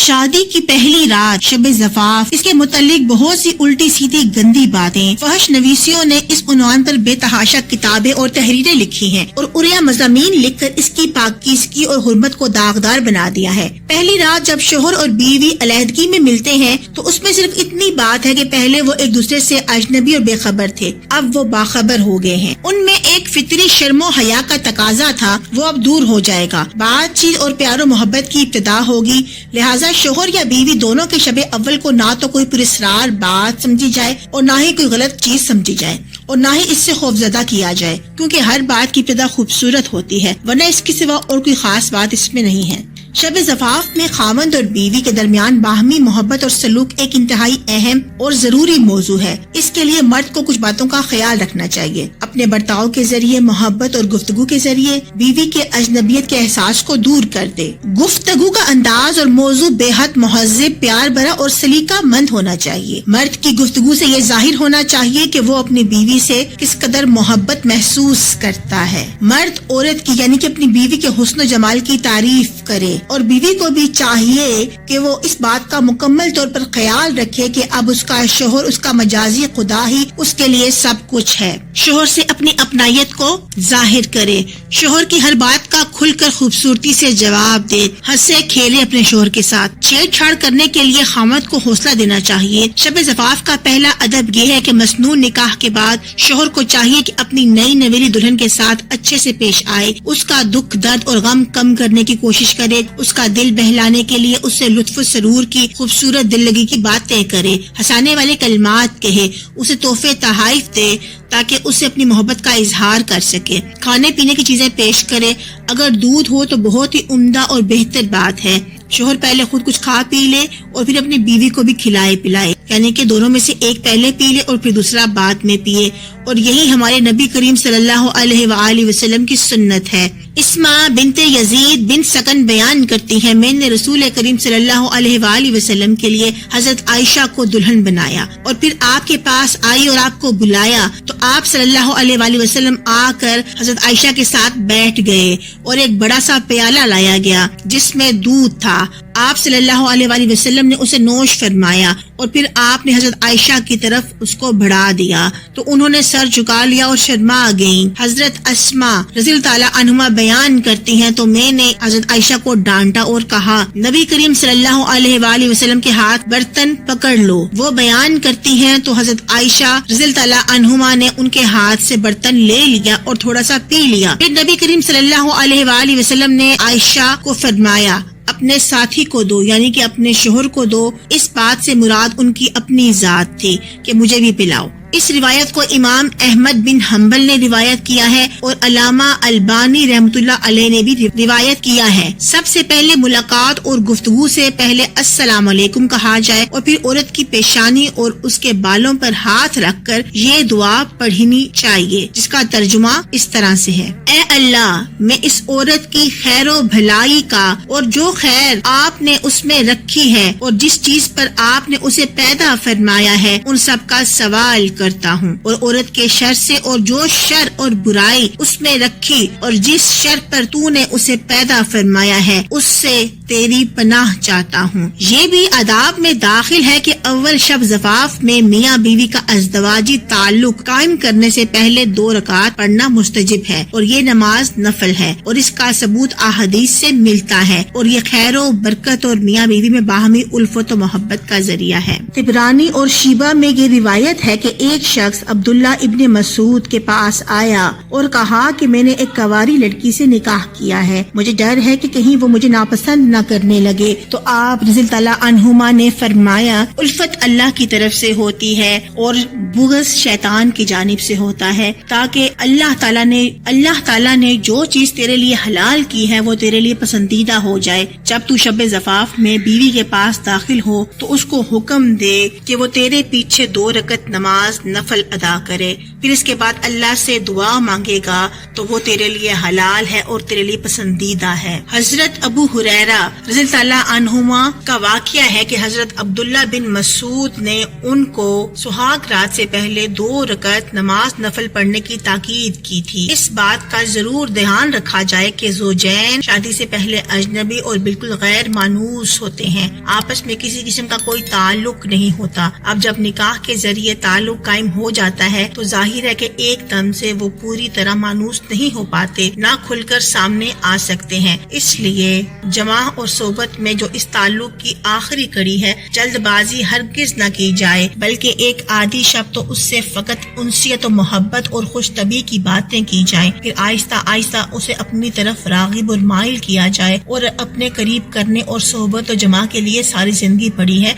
شادی کی پہلی رات شب زفاف، اس کے متعلق بہت سی الٹی سیدھی گندی باتیں فحش نویسیوں نے اس عنوان پر بے تحاشا کتابیں اور تحریریں لکھی ہیں اور عریاں مضامین لکھ کر اس کی پاکیزگی اور حرمت کو داغدار بنا دیا ہے۔ پہلی رات جب شوہر اور بیوی علیحدگی میں ملتے ہیں تو اس میں صرف اتنی بات ہے کہ پہلے وہ ایک دوسرے سے اجنبی اور بے خبر تھے، اب وہ باخبر ہو گئے ہیں۔ ان میں ایک فطری شرم و حیا کا تقاضا تھا، وہ اب دور ہو جائے گا، بات چیت اور پیار و محبت کی ابتدا ہوگی، لہٰذا شوہر یا بیوی دونوں کے شب اول کو نہ تو کوئی پراسرار بات سمجھی جائے اور نہ ہی کوئی غلط چیز سمجھی جائے اور نہ ہی اس سے خوفزدہ کیا جائے، کیونکہ ہر بات کی ابتدا خوبصورت ہوتی ہے، ورنہ اس کے سوا اور کوئی خاص بات اس میں نہیں ہے۔ شب زفاف میں خاوند اور بیوی کے درمیان باہمی محبت اور سلوک ایک انتہائی اہم اور ضروری موضوع ہے۔ اس کے لیے مرد کو کچھ باتوں کا خیال رکھنا چاہیے، اپنے برتاؤ کے ذریعے، محبت اور گفتگو کے ذریعے بیوی کے اجنبیت کے احساس کو دور کر دے۔ گفتگو کا انداز اور موضوع بے حد مہذب، پیار بھرا اور سلیقہ مند ہونا چاہیے۔ مرد کی گفتگو سے یہ ظاہر ہونا چاہیے کہ وہ اپنی بیوی سے کس قدر محبت محسوس کرتا ہے۔ مرد عورت کی یعنی کہ اپنی بیوی کے حسن و جمال کی تعریف کرے اور بیوی کو بھی چاہیے کہ وہ اس بات کا مکمل طور پر خیال رکھے کہ اب اس کا شوہر، اس کا مجازی خدا ہی اس کے لیے سب کچھ ہے۔ شوہر سے اپنی اپنائیت کو ظاہر کرے، شوہر کی ہر بات کا کھل کر خوبصورتی سے جواب دے، ہنسے کھیلے اپنے شوہر کے ساتھ۔ چھیڑ چھاڑ کرنے کے لیے خامد کو حوصلہ دینا چاہیے۔ شب زفاف کا پہلا ادب یہ ہے کہ مسنون نکاح کے بعد شوہر کو چاہیے کہ اپنی نئی نویلی دلہن کے ساتھ اچھے سے پیش آئے، اس کا دکھ درد اور غم کم کرنے کی کوشش کرے، اس کا دل بہلانے کے لیے اس سے لطف و سرور کی خوبصورت دل لگی کی باتیں کرے، ہنسانے والے کلمات کہے، اسے تحفے تحائف دے تاکہ اسے اپنی محبت کا اظہار کر سکے، کھانے پینے کی چیزیں پیش کرے، اگر دودھ ہو تو بہت ہی عمدہ اور بہتر بات ہے۔ شوہر پہلے خود کچھ کھا پی لے اور پھر اپنی بیوی کو بھی کھلائے پلائے، یعنی کہ دونوں میں سے ایک پہلے پی لے اور پھر دوسرا بعد میں پیے، اور یہی ہمارے نبی کریم صلی اللہ علیہ وآلہ وسلم کی سنت ہے۔ اسما بنت یزید بن سکن بیان کرتی ہے، میں نے رسول کریم صلی اللہ علیہ وآلہ وسلم کے لیے حضرت عائشہ کو دلہن بنایا اور پھر آپ کے پاس آئی اور آپ کو بلایا تو آپ صلی اللہ علیہ وآلہ وسلم آ کر حضرت عائشہ کے ساتھ بیٹھ گئے اور ایک بڑا سا پیالہ لایا گیا جس میں دودھ تھا۔ آپ صلی اللہ علیہ وآلہ وسلم نے اسے نوش فرمایا اور پھر آپ نے حضرت عائشہ کی طرف اس کو بڑھا دیا تو انہوں نے سر جھکا لیا اور شرما گئیں۔ حضرت اسما رضی اللہ تعالیٰ عنہما بیان کرتی ہیں، تو میں نے حضرت عائشہ کو ڈانٹا اور کہا، نبی کریم صلی اللہ علیہ وآلہ وسلم کے ہاتھ برتن پکڑ لو۔ وہ بیان کرتی ہیں تو حضرت عائشہ رضی اللہ تعالیٰ عنہما نے ان کے ہاتھ سے برتن لے لیا اور تھوڑا سا پی لیا۔ پھر نبی کریم صلی اللہ علیہ وآلہ وسلم نے عائشہ کو فرمایا، اپنے ساتھی کو دو، یعنی کہ اپنے شوہر کو دو۔ اس بات سے مراد ان کی اپنی ذات تھی کہ مجھے بھی پلاؤ۔ اس روایت کو امام احمد بن حنبل نے روایت کیا ہے اور علامہ البانی رحمۃ اللہ علیہ نے بھی روایت کیا ہے۔ سب سے پہلے ملاقات اور گفتگو سے پہلے السلام علیکم کہا جائے اور پھر عورت کی پیشانی اور اس کے بالوں پر ہاتھ رکھ کر یہ دعا پڑھنی چاہیے، جس کا ترجمہ اس طرح سے ہے، اے اللہ، میں اس عورت کی خیر و بھلائی کا اور جو خیر آپ نے اس میں رکھی ہے اور جس چیز پر آپ نے اسے پیدا فرمایا ہے ان سب کا سوال کرتا ہوں، اور عورت کے شر سے اور جو شر اور برائی اس میں رکھی اور جس شر پر تو نے اسے پیدا فرمایا ہے اس سے تیری پناہ چاہتا ہوں۔ یہ بھی آداب میں داخل ہے کہ اول شب زفاف میں میاں بیوی کا ازدواجی تعلق قائم کرنے سے پہلے 2 رکعت پڑھنا مستجب ہے اور یہ نماز نفل ہے اور اس کا ثبوت احادیث سے ملتا ہے اور یہ خیر و برکت اور میاں بیوی میں باہمی الفت و محبت کا ذریعہ ہے۔ طبرانی اور شیبہ میں یہ روایت ہے کہ ایک شخص عبداللہ ابن مسعود کے پاس آیا اور کہا کہ میں نے ایک کنواری لڑکی سے نکاح کیا ہے، مجھے ڈر ہے کہ کہیں وہ مجھے ناپسند نہ کرنے لگے۔ تو آپ رضی اللہ تعالیٰ عنہما نے فرمایا، الفت اللہ کی طرف سے ہوتی ہے اور بغض شیطان کی جانب سے ہوتا ہے، تاکہ اللہ تعالیٰ نے جو چیز تیرے لیے حلال کی ہے وہ تیرے لیے پسندیدہ ہو جائے۔ جب تو شب زفاف میں بیوی کے پاس داخل ہو تو اس کو حکم دے کہ وہ تیرے پیچھے 2 رکعت نماز نفل ادا کرے، پھر اس کے بعد اللہ سے دعا مانگے گا تو وہ تیرے لیے حلال ہے اور تیرے لیے پسندیدہ ہے۔ حضرت ابو ہریرہ رضی اللہ عنہما کا واقعہ ہے کہ حضرت عبداللہ بن مسعود نے ان کو سہاگ رات سے پہلے 2 رکعت نماز نفل پڑھنے کی تاکید کی تھی۔ اس بات کا ضرور دھیان رکھا جائے کہ زوجین شادی سے پہلے اجنبی اور بالکل غیر مانوس ہوتے ہیں، آپس میں کسی قسم کا کوئی تعلق نہیں ہوتا۔ اب جب نکاح کے ذریعے تعلق قائم ہو جاتا ہے تو ظاہر ہے کہ ایک دم سے وہ پوری طرح مانوس نہیں ہو پاتے، نہ کھل کر سامنے آ سکتے ہیں۔ اس لیے جماع اور صحبت میں جو اس تعلق کی آخری کڑی ہے، جلد بازی ہرگز نہ کی جائے، بلکہ ایک عادی شب تو اس سے فقط انسیت و محبت اور خوش طبعی کی باتیں کی جائیں، پھر آہستہ آہستہ اسے اپنی طرف راغب اور مائل کیا جائے اور اپنے قریب کرنے اور صحبت و جماع کے لیے ساری زندگی پڑی ہے